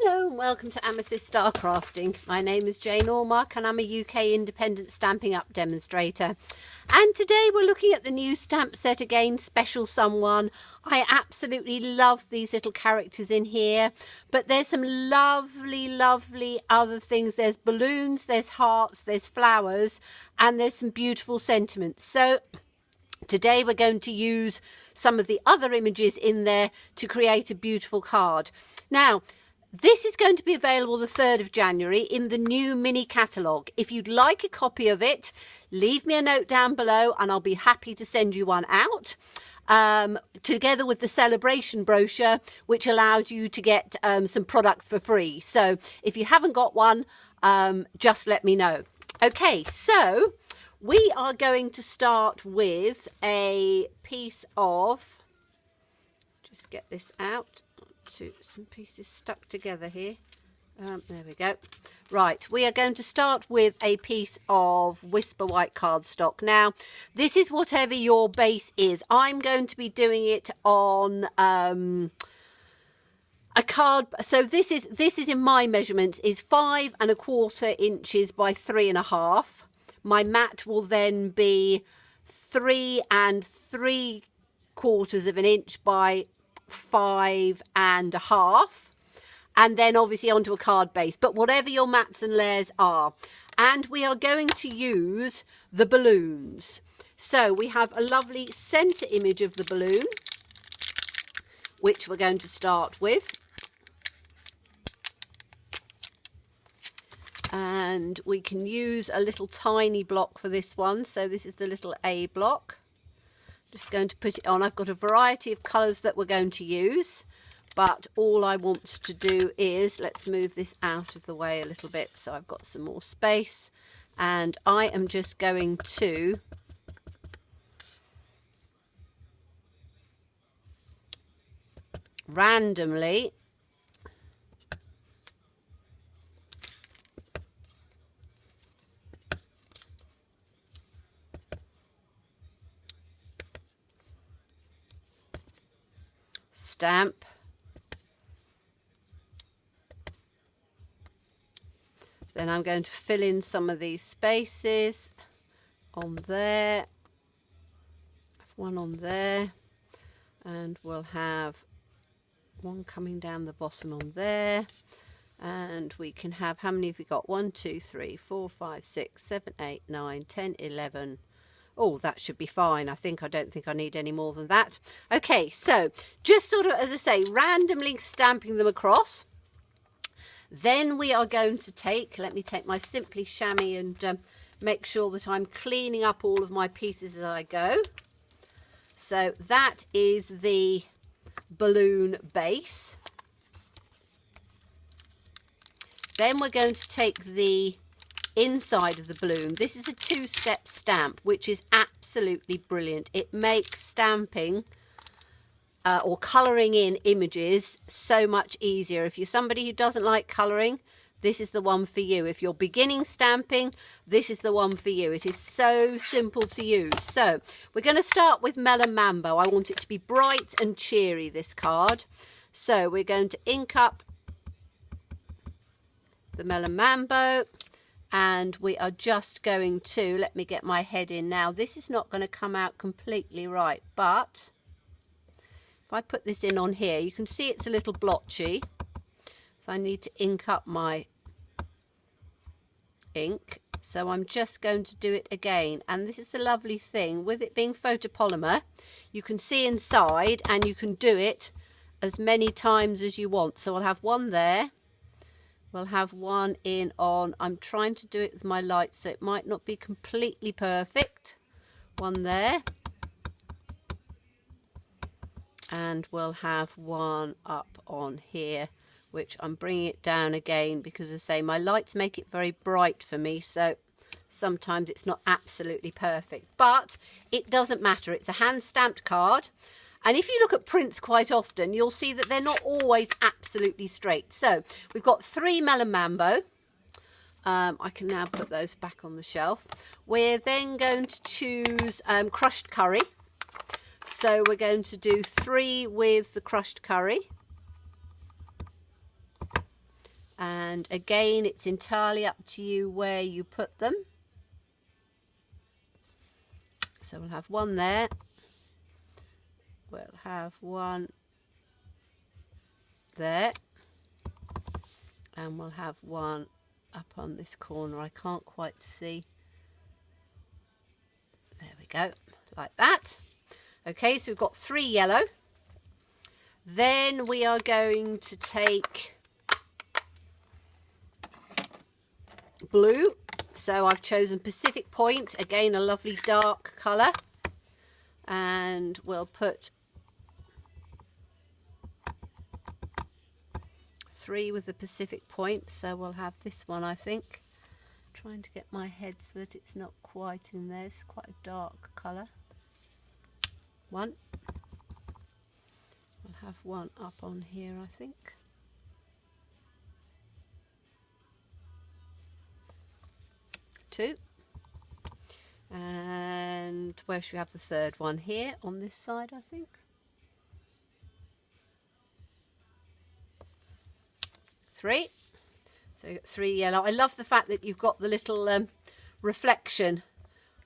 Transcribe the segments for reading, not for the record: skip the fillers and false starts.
Hello and welcome to Amethyst Star Crafting. My name is Jane Allmark and I'm a UK independent Stampin' Up demonstrator. And today we're looking at the new stamp set again, Special Someone. I absolutely love these little characters in here, but there's some lovely other things. There's balloons, there's hearts, there's flowers, and there's some beautiful sentiments. So today we're going to use some of the other images in there to create a beautiful card. Now, this is going to be available the 3rd of January in the new mini catalogue. If you'd like a copy of it, leave me a note down below and I'll be happy to send you one out. Together with the celebration brochure, which allowed you to get some products for free. So if you haven't got one, just let me know. Okay, so we are going to start with a piece of, just get this out. Some pieces stuck together here. There we go. Right, we are going to start with a piece of Whisper White cardstock. Now, this is whatever your base is. I'm going to be doing it on a card. So this is in my measurements is 5 1/4 inches by 3 1/2. My mat will then be 3 3/4 of an inch by 5 1/2, and then obviously onto a card base, but whatever your mats and layers are. And we are going to use the balloons. So we have a lovely center image of the balloon, which we're going to start with, and we can use a little tiny block for this one. So this is the little A block. Just going to put it on. I've got a variety of colours that we're going to use, but all I want to do is, let's move this out of the way a little bit so I've got some more space, and I am just going to randomly stamp then I'm going to fill in some of these spaces on there, one on there, and we'll have one coming down the bottom on there, and we can have, how many have we got? 1 2 3 4 5 6 7 8 9 10 11. Oh, that should be fine. I don't think I need any more than that. Okay, so just sort of, as I say, randomly stamping them across. Then we are going to take, let me take my Simply Chamois and make sure that I'm cleaning up all of my pieces as I go. So that is the balloon base. Then we're going to take the inside of the balloon. This is a 2-step stamp, which is absolutely brilliant. It makes stamping or colouring in images so much easier. If you're somebody who doesn't like colouring, this is the one for you. If you're beginning stamping, this is the one for you. It is so simple to use. So we're going to start with Melon Mambo. I want it to be bright and cheery, this card. So we're going to ink up the Melon Mambo. And we are just going to, let me get my head in now. This is not going to come out completely right, but if I put this in on here, you can see it's a little blotchy. So I need to ink up my ink. So I'm just going to do it again. And this is the lovely thing, with it being photopolymer, you can see inside and you can do it as many times as you want. So I'll have one there. We'll have one in on, I'm trying to do it with my light, so it might not be completely perfect. One there. And we'll have one up on here, which I'm bringing it down again because, as I say, my lights make it very bright for me, so sometimes it's not absolutely perfect. But it doesn't matter. It's a hand-stamped card. And if you look at prints quite often, you'll see that they're not always absolutely straight. So we've got 3 Melon Mambo. I can now put those back on the shelf. We're then going to choose crushed curry. So we're going to do 3 with the crushed curry. And again, it's entirely up to you where you put them. So we'll have one there. We'll have one there. And we'll have one up on this corner. I can't quite see. There we go, like that. Okay, so we've got 3 yellow. Then we are going to take blue. So I've chosen Pacific Point, again a lovely dark colour. And we'll put 3 with the Pacific Point. So we'll have this one, I think. Trying to get my head so that it's not quite in there. It's quite a dark colour. 1. We'll have one up on here, I think. 2. And where should we have the 3rd one? Here on this side, I think. 3. So you've got 3 yellow. I love the fact that you've got the little reflection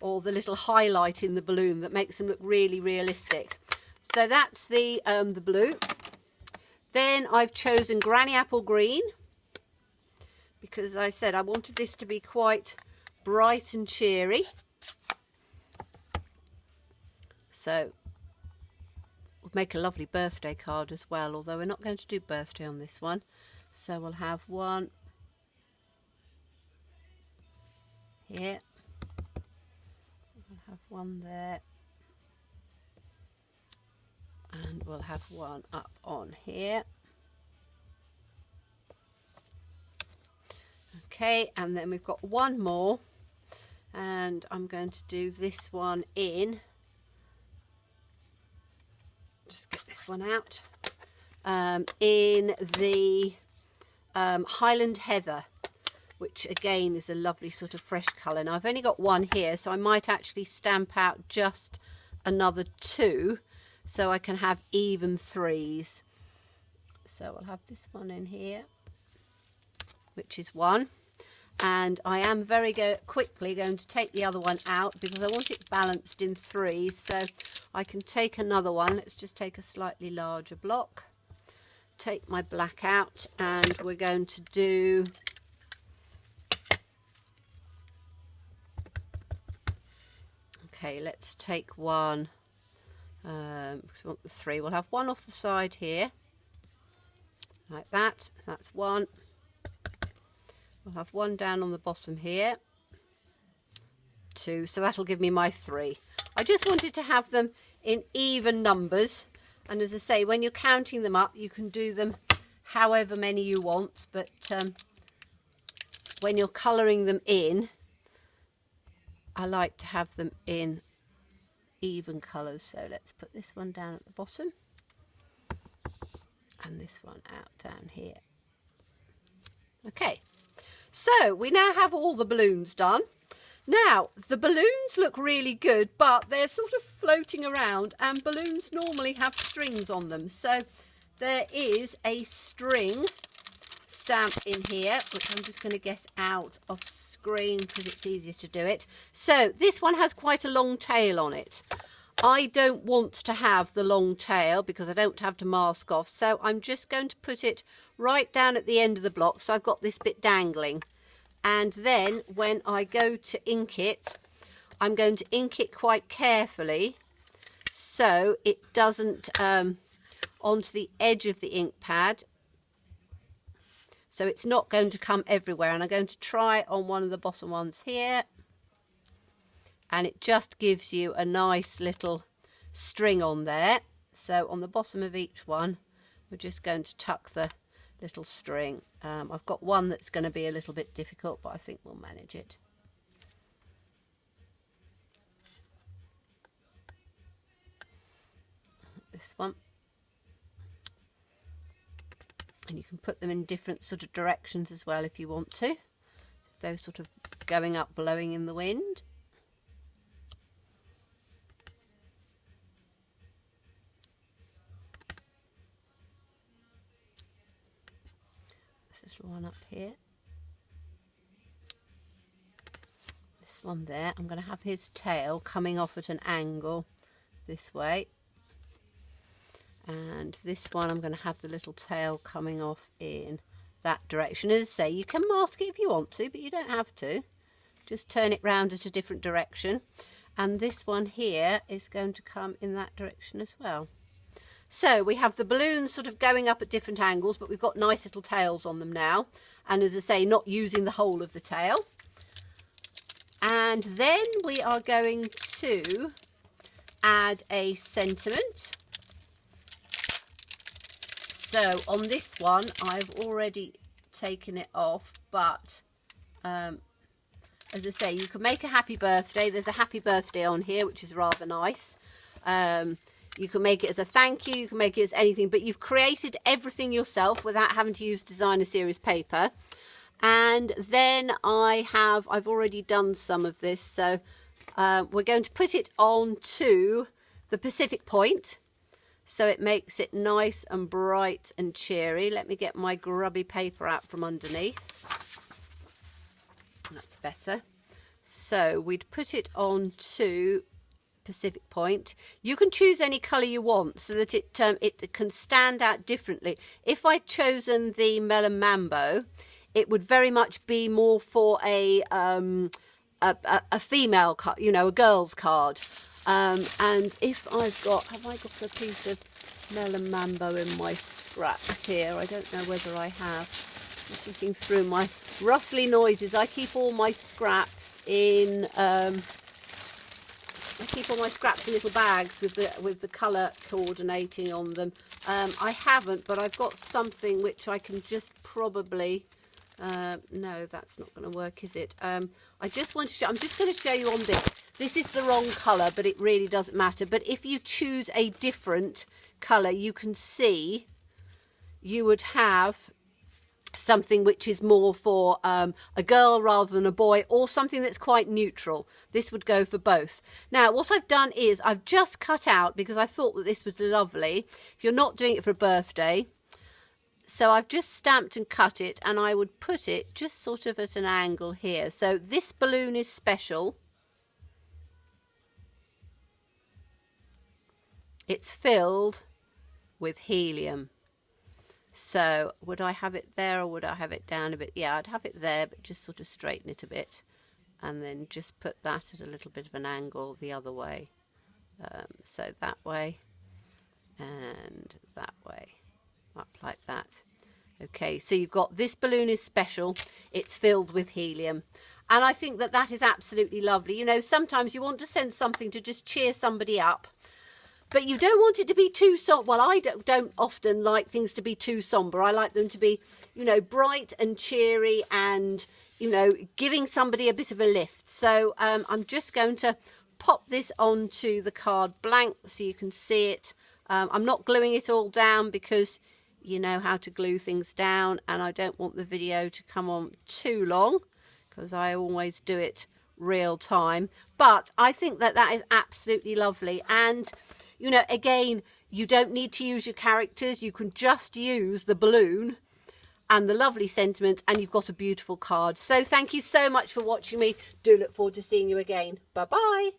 or the little highlight in the balloon that makes them look really realistic. So that's the blue. Then I've chosen Granny Apple Green because, as I said, I wanted this to be quite bright and cheery. So we'll make a lovely birthday card as well, although we're not going to do birthday on this one. So we'll have one here. We'll have one there. And we'll have one up on here. Okay, and then we've got one more. And I'm going to do this one in. Just get this one out. In the Highland Heather, which again is a lovely sort of fresh colour. Now I've only got one here, so I might actually stamp out just another 2 so I can have even 3s. So I'll have this one in here, which is 1. And I am very quickly going to take the other one out because I want it balanced in 3s. So I can take another one. Let's just take a slightly larger block. Take my black out, and we're going to do okay, let's take one because we want the 3. We'll have one off the side here like that. That's 1. We'll have one down on the bottom here, 2, so that'll give me my 3. I just wanted to have them in even numbers. And as I say, when you're counting them up, you can do them however many you want. But when you're colouring them in, I like to have them in even colours. So let's put this one down at the bottom. And this one out down here. Okay, so we now have all the balloons done. Now, the balloons look really good, but they're sort of floating around, and balloons normally have strings on them. So there is a string stamp in here, which I'm just going to get out of screen because it's easier to do it. So this one has quite a long tail on it. I don't want to have the long tail because I don't have to mask off. So I'm just going to put it right down at the end of the block. So I've got this bit dangling. And then when I go to ink it, I'm going to ink it quite carefully so it doesn't onto the edge of the ink pad. So it's not going to come everywhere. And I'm going to try on one of the bottom ones here. And it just gives you a nice little string on there. So on the bottom of each one, we're just going to tuck the little string. I've got one that's going to be a little bit difficult, but I think we'll manage it. This one. And you can put them in different sort of directions as well if you want to. Those sort of going up, blowing in the wind. little one up here. This one there, I'm going to have his tail coming off at an angle this way. And this one I'm going to have the little tail coming off in that direction. As I say, you can mask it if you want to, but you don't have to. Just turn it round at a different direction. And this one here is going to come in that direction as well. So we have the balloons sort of going up at different angles, but we've got nice little tails on them now. And as I say, not using the whole of the tail. And then we are going to add a sentiment. So on this one, I've already taken it off, but as I say, you can make a happy birthday. There's a happy birthday on here, which is rather nice. You can make it as a thank you. You can make it as anything, but you've created everything yourself without having to use designer series paper. And then I've already done some of this. So we're going to put it onto the Pacific Point. So it makes it nice and bright and cheery. Let me get my grubby paper out from underneath. That's better. So we'd put it onto Pacific Point. You can choose any colour you want so that it can stand out differently. If I'd chosen the Melon Mambo, it would very much be more for a female card, you know, a girl's card. And if have I got a piece of Melon Mambo in my scraps here? I don't know whether I have. Just looking through my rustly noises. I keep all my scraps in little bags with the colour coordinating on them. I haven't, but I've got something which I can just probably. No, that's not going to work, is it? I just want to show. I'm just going to show you on this. This is the wrong colour, but it really doesn't matter. But if you choose a different colour, you can see you would have something which is more for a girl rather than a boy, or something that's quite neutral. This would go for both. Now, what I've done is I've just cut out, because I thought that this was lovely, if you're not doing it for a birthday. So I've just stamped and cut it, and I would put it just sort of at an angle here. So this balloon is special. It's filled with helium. So would I have it there, or would I have it down a bit? Yeah, I'd have it there, but just sort of straighten it a bit. And then just put that at a little bit of an angle the other way. So that way and that way. Up like that. Okay, so you've got this balloon is special. It's filled with helium. And I think that that is absolutely lovely. You know, sometimes you want to send something to just cheer somebody up, but you don't want it to be too somber. Well, I don't often like things to be too somber. I like them to be, you know, bright and cheery and, you know, giving somebody a bit of a lift. So I'm just going to pop this onto the card blank so you can see it. I'm not gluing it all down because you know how to glue things down, and I don't want the video to come on too long because I always do it real time. But I think that that is absolutely lovely. And, you know, again, you don't need to use your characters. You can just use the balloon and the lovely sentiment, and you've got a beautiful card. So thank you so much for watching me. Do look forward to seeing you again. Bye-bye.